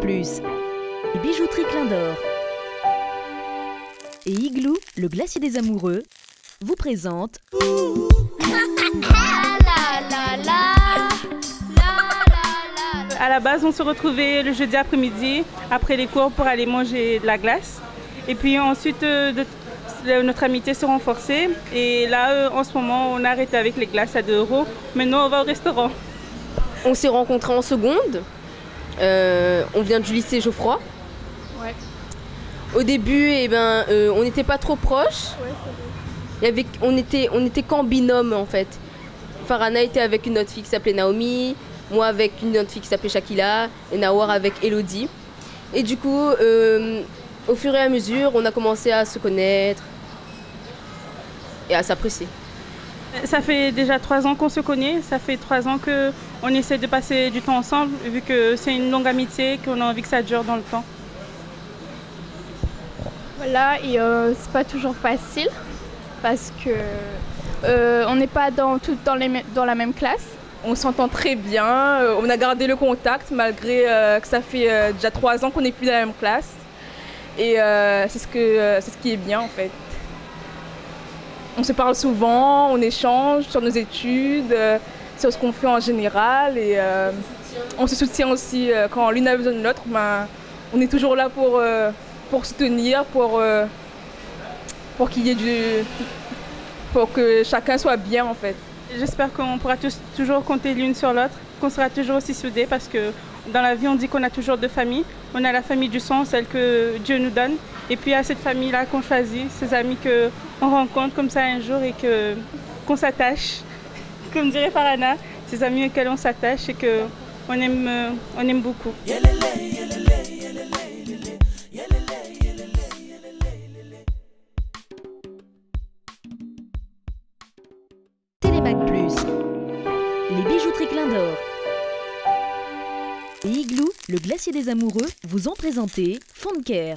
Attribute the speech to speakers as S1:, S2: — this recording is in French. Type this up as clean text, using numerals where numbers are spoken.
S1: Plus, les bijouteries Clin d'Or et Igloo, le glacier des amoureux, vous présente
S2: À la base, on se retrouvait le jeudi après-midi, après les cours, pour aller manger de la glace. Et puis ensuite, notre amitié s'est renforcée. Et là, en ce moment, on a arrêté avec les glaces à 2 €. Maintenant, on va au restaurant.
S3: On s'est rencontrés en seconde. On vient du lycée Geoffroy.
S2: Ouais.
S3: Au début, on n'était pas trop proches.
S2: Ouais,
S3: on était qu'en binôme en fait. Farhana était avec une autre fille qui s'appelait Naomi, moi avec une autre fille qui s'appelait Shakila, et Nawar avec Elodie. Et du coup, au fur et à mesure, on a commencé à se connaître et à s'apprécier.
S2: Ça fait déjà 3 ans qu'on se connaît. Ça fait 3 ans qu'on essaie de passer du temps ensemble, vu que c'est une longue amitié, qu'on a envie que ça dure dans le temps.
S4: Voilà, et c'est pas toujours facile parce que on n'est pas toutes dans la même classe.
S5: On s'entend très bien, on a gardé le contact malgré que ça fait déjà 3 ans qu'on n'est plus dans la même classe. Et c'est ce qui est bien en fait. On se parle souvent, on échange sur nos études, sur ce qu'on fait en général. Et on se soutient aussi quand l'une a besoin de l'autre. On est toujours là pour soutenir, pour qu'il y ait pour que chacun soit bien en fait.
S2: J'espère qu'on pourra toujours compter l'une sur l'autre, qu'on sera toujours aussi soudés, parce que dans la vie on dit qu'on a toujours 2 familles. On a la famille du sang, celle que Dieu nous donne, et puis il y a cette famille-là qu'on choisit, ces amis qu'on rencontre comme ça un jour et qu'on s'attache, comme dirait Farhana, ces amis auxquels on s'attache et qu'on aime beaucoup.
S1: Télémac Plus, les bijouteries Clin d'Or et Igloo, le glacier des amoureux, vous ont présenté Fond de Care.